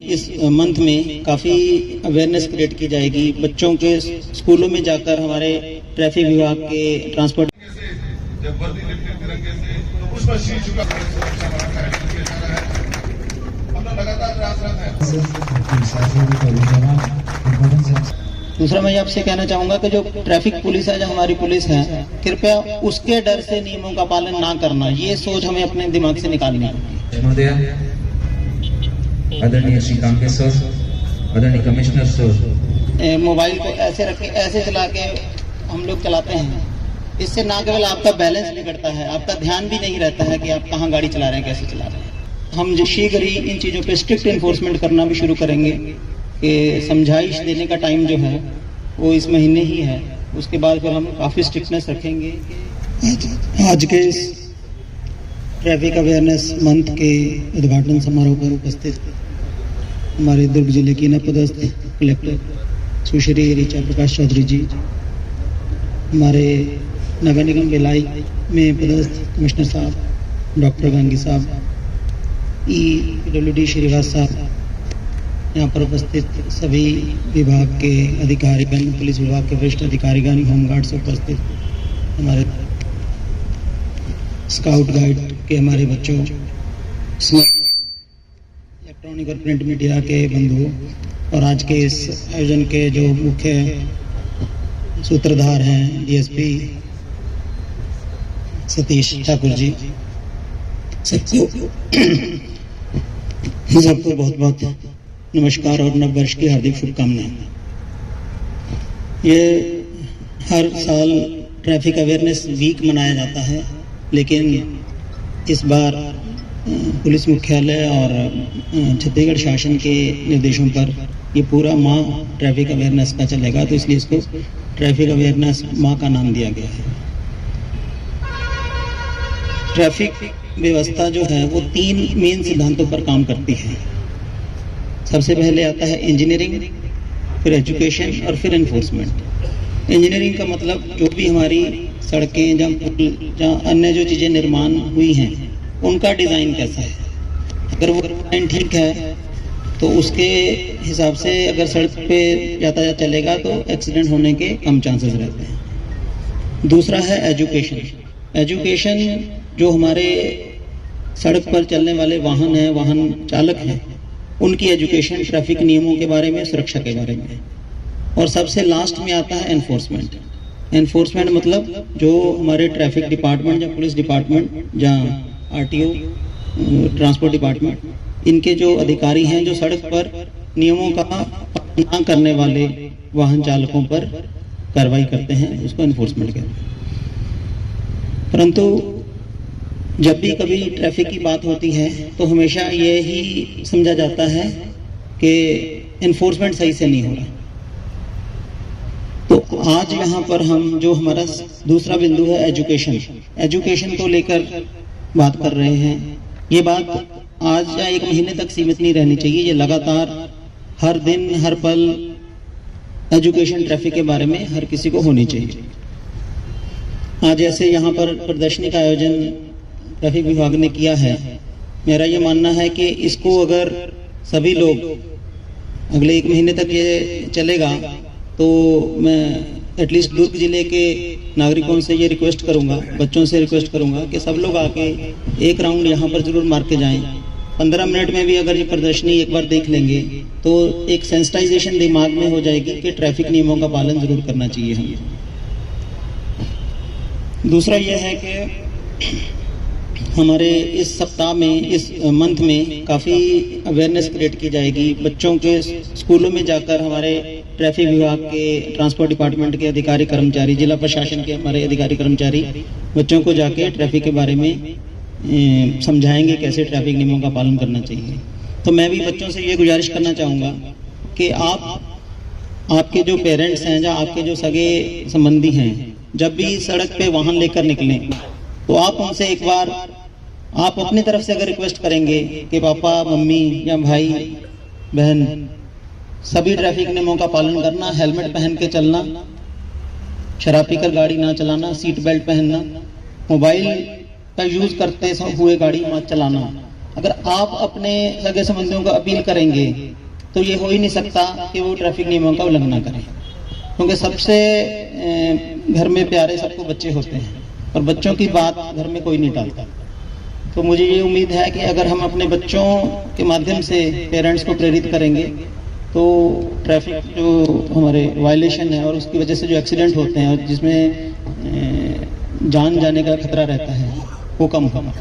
इस मंथ में काफ़ी अवेयरनेस क्रिएट की जाएगी। बच्चों के स्कूलों में जाकर हमारे ट्रैफिक विभाग के ट्रांसपोर्ट जब वर्दी लिपटी तिरंगे से तो उस पर शीश झुका सुरक्षा बढ़ा का आयोजन किया जा रहा है। हम लोग लगातार प्रयासरत हैं। दूसरा मैं आपसे कहना चाहूँगा कि जो ट्रैफिक पुलिस है, जो हमारी पुलिस है, कृपया उसके डर से नियमों का पालन ना करना, ये सोच हमें अपने दिमाग से निकालनी होगी। आदरणीय श्री कांके सर, आदरणीय कमिश्नर सर, मोबाइल को ऐसे रख के ऐसे चला के हम लोग चलाते हैं, इससे ना केवल आपका बैलेंस बिगड़ता है, आपका ध्यान भी नहीं रहता है कि आप कहाँ गाड़ी चला रहे हैं, कैसे चला रहे हैं। हम जो शीघ्र ही इन चीज़ों पे स्ट्रिक्ट इन्फोर्समेंट करना भी शुरू करेंगे कि समझाइश देने का टाइम जो है वो इस महीने ही है, उसके बाद फिर हम काफ़ी स्ट्रिक्टनेस रखेंगे। आज के इस ट्रैफिक अवेयरनेस मंथ के उद्घाटन समारोह पर उपस्थित हमारे दुर्ग जिले की नवपदस्थ कलेक्टर सुश्री ऋचा प्रकाश चौधरी जी, हमारे नगर निगम भिलाई में पदस्थ कमिश्नर साहब डॉक्टर गांगी साहब, EWD श्रीवास साहब, यहाँ पर उपस्थित सभी विभाग के अधिकारीगण, पुलिस विभाग के वरिष्ठ अधिकारीगण, होमगार्ड से उपस्थित हमारे स्काउट गाइड के हमारे बच्चों, इलेक्ट्रॉनिक और प्रिंट मीडिया के बंधुओं, और आज के इस आयोजन के जो मुख्य सूत्रधार हैं DSP सतीश ठाकुर जी, सबको बहुत बहुत नमस्कार और नववर्ष की हार्दिक शुभकामनाएं। ये हर साल ट्रैफिक अवेयरनेस वीक मनाया जाता है, लेकिन इस बार पुलिस मुख्यालय और छत्तीसगढ़ शासन के निर्देशों पर ये पूरा माह ट्रैफिक अवेयरनेस का चलेगा, तो इसलिए इसको ट्रैफिक अवेयरनेस माह का नाम दिया गया है। ट्रैफिक व्यवस्था जो है वो 3 मेन सिद्धांतों पर काम करती है। सबसे पहले आता है इंजीनियरिंग, फिर एजुकेशन और फिर एनफोर्समेंट। इंजीनियरिंग का मतलब जो भी हमारी सड़कें, जहाँ अन्य जो चीज़ें निर्माण हुई हैं उनका डिज़ाइन कैसा है। अगर वो डिज़ाइन ठीक है तो उसके हिसाब से अगर सड़क पे यातायात चलेगा तो एक्सीडेंट होने के कम चांसेस रहते हैं। दूसरा है एजुकेशन। एजुकेशन जो हमारे सड़क पर चलने वाले वाहन हैं, वाहन चालक हैं, उनकी एजुकेशन ट्रैफिक नियमों के बारे में, सुरक्षा के बारे में। और सबसे लास्ट में आता है एनफोर्समेंट। एनफोर्समेंट मतलब जो हमारे ट्रैफिक डिपार्टमेंट या पुलिस डिपार्टमेंट, जहाँ RTO, ट्रांसपोर्ट डिपार्टमेंट, इनके जो अधिकारी हैं जो सड़क पर नियमों का पालन न करने वाले वाहन चालकों पर कार्रवाई करते हैं, उसको एनफोर्समेंट कहते हैं। परंतु जब भी कभी ट्रैफिक की बात होती है तो हमेशा ये ही समझा जाता है कि एनफोर्समेंट सही से नहीं हो रहा। तो आज यहाँ पर हम जो हमारा दूसरा बिंदु है एजुकेशन, एजुकेशन को लेकर बात कर रहे हैं। ये बात आज या एक महीने तक सीमित नहीं रहनी चाहिए, ये लगातार हर दिन हर पल एजुकेशन ट्रैफिक के बारे में हर किसी को होनी चाहिए। आज ऐसे यहाँ पर प्रदर्शनी का आयोजन ट्रैफिक विभाग ने किया है। मेरा ये मानना है कि इसको अगर सभी लोग अगले 1 महीने तक ये चलेगा तो मैं एटलीस्ट दुर्ग जिले के नागरिकों से ये रिक्वेस्ट करूंगा, बच्चों से रिक्वेस्ट करूंगा कि सब लोग आके एक राउंड यहाँ पर जरूर मार के जाएं। 15 मिनट में भी अगर ये प्रदर्शनी एक बार देख लेंगे तो एक सेंसिटाइजेशन दिमाग में हो जाएगी कि ट्रैफिक नियमों का पालन जरूर करना चाहिए हमें। दूसरा यह है कि हमारे इस सप्ताह में, इस मंथ में काफ़ी अवेयरनेस क्रिएट की जाएगी। बच्चों के स्कूलों में जाकर हमारे ट्रैफिक विभाग के, ट्रांसपोर्ट डिपार्टमेंट के अधिकारी कर्मचारी, जिला प्रशासन के हमारे अधिकारी कर्मचारी बच्चों को जाके ट्रैफिक के बारे में समझाएंगे कैसे ट्रैफिक नियमों का पालन करना चाहिए। तो मैं भी बच्चों से ये गुजारिश करना चाहूँगा कि आपके जो पेरेंट्स हैं, या आपके जो सगे संबंधी हैं, जब भी सड़क पे वाहन लेकर निकलें तो आप उनसे एक बार आप अपनी तरफ से अगर रिक्वेस्ट करेंगे कि पापा, मम्मी या भाई बहन सभी ट्रैफिक नियमों का पालन करना, हेलमेट पहन के चलना, शराब पीकर गाड़ी ना चलाना, सीट बेल्ट पहनना, मोबाइल का यूज करते हुए गाड़ी मत चलाना, अगर आप अपने सगे संबंधियों को अपील करेंगे तो ये हो ही नहीं सकता कि वो ट्रैफिक नियमों का उल्लंघन करें, क्योंकि सबसे घर में प्यारे सबको बच्चे होते हैं और बच्चों की बात घर में कोई नहीं टालता। तो मुझे ये उम्मीद है कि अगर हम अपने बच्चों के माध्यम से पेरेंट्स को प्रेरित करेंगे तो ट्रैफिक जो हमारे वायलेशन है और उसकी वजह से जो एक्सीडेंट होते हैं और जिसमें जान जाने का खतरा रहता है वो कम होगा।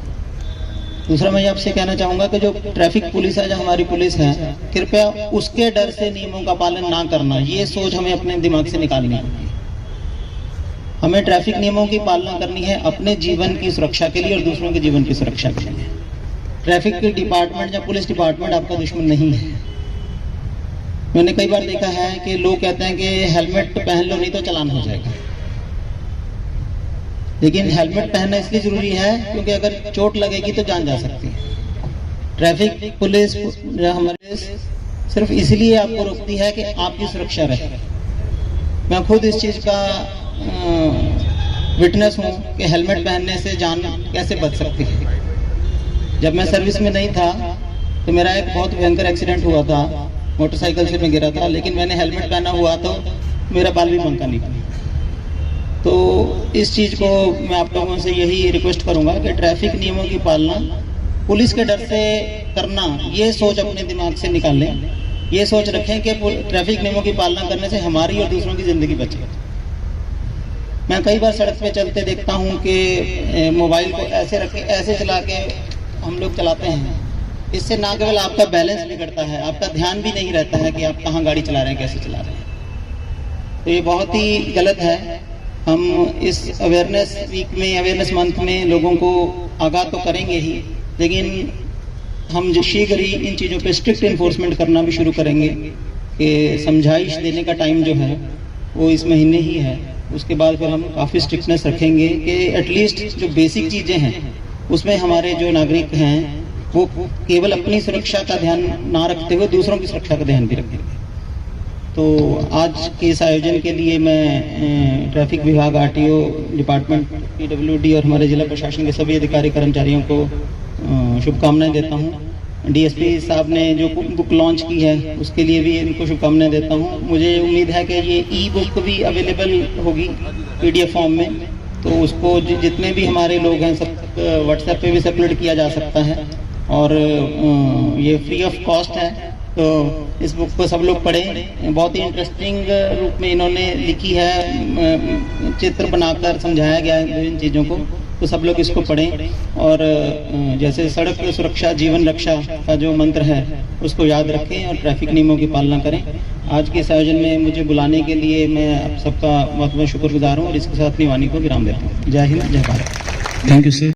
दूसरा मैं आपसे कहना चाहूँगा कि जो ट्रैफिक पुलिस है, जो हमारी पुलिस है, कृपया उसके डर से नियमों का पालन ना करना, ये सोच हमें अपने दिमाग से निकालनी होगी। हमें ट्रैफिक नियमों की पालना करनी है अपने जीवन की सुरक्षा के लिए और दूसरों के जीवन की सुरक्षा के लिए। ट्रैफिक डिपार्टमेंट या पुलिस डिपार्टमेंट आपका दुश्मन नहीं है। मैंने कई बार देखा है कि लोग कहते हैं कि हेलमेट पहन लो नहीं तो चालान हो जाएगा, लेकिन हेलमेट पहनना इसलिए जरूरी है क्योंकि अगर चोट लगेगी तो जान जा सकती है। ट्रैफिक पुलिस हमारे सिर्फ इसलिए आपको रोकती है कि आपकी सुरक्षा रहे। मैं खुद इस चीज का विटनेस हूँ कि हेलमेट पहनने से जान कैसे बच सकती है। जब मैं सर्विस में नहीं था तो मेरा एक बहुत भयंकर एक्सीडेंट हुआ था, मोटरसाइकिल से मैं गिरा था, लेकिन मैंने हेलमेट पहना हुआ तो मेरा बाल भी बंका नहीं था। तो इस चीज को मैं आप लोगों से यही रिक्वेस्ट करूंगा कि ट्रैफिक नियमों की पालना पुलिस के डर से करना, ये सोच अपने दिमाग से निकालें। ये सोच रखें कि ट्रैफिक नियमों की पालना करने से हमारी और दूसरों की जिंदगी बचे। मैं कई बार सड़क पे चलते देखता हूँ कि मोबाइल को ऐसे रख के ऐसे चला के हम लोग चलाते हैं। इससे ना केवल आपका बैलेंस बिगड़ता है, आपका ध्यान भी नहीं रहता है कि आप कहाँ गाड़ी चला रहे हैं, कैसे चला रहे हैं। तो ये बहुत ही गलत है। हम इस अवेयरनेस वीक में, अवेयरनेस मंथ में लोगों को आगाह तो करेंगे ही, लेकिन हम जो शीघ्र ही इन चीज़ों पे स्ट्रिक्ट इन्फोर्समेंट करना भी शुरू करेंगे कि समझाइश देने का टाइम जो है वो इस महीने ही है। उसके बाद फिर हम काफ़ी स्ट्रिक्टनेस रखेंगे कि एटलीस्ट जो बेसिक चीज़ें हैं उसमें हमारे जो नागरिक हैं वो केवल अपनी सुरक्षा का ध्यान ना रखते हुए दूसरों की सुरक्षा का ध्यान भी रखेंगे। तो आज के इस आयोजन के लिए मैं ट्रैफिक विभाग, आरटीओ डिपार्टमेंट, पीडब्ल्यूडी और हमारे जिला प्रशासन के सभी अधिकारी कर्मचारियों को शुभकामनाएं देता हूं। डीएसपी साहब ने जो बुक लॉन्च की है उसके लिए भी इनको शुभकामनाएं देता हूं। मुझे उम्मीद है कि ये ई बुक भी अवेलेबल होगी पीडीएफ फॉर्म में, तो उसको जितने भी हमारे लोग हैं सब व्हाट्सएप पे भी अपलोड किया जा सकता है और ये फ्री ऑफ कॉस्ट है। तो इस बुक को सब लोग पढ़ें। बहुत ही इंटरेस्टिंग रूप में इन्होंने लिखी है, चित्र बनाकर समझाया गया है इन चीज़ों को, तो सब लोग इसको पढ़ें और जैसे सड़क सुरक्षा जीवन रक्षा का जो मंत्र है उसको याद रखें और ट्रैफिक नियमों की पालना करें। आज के इस आयोजन में मुझे बुलाने के लिए मैं आप सबका बहुत बहुत शुक्रगुजार हूँ और इसके साथ अपनी वाणी को विराम देता हूँ। जय हिंद, जय भारत। Thank you sir.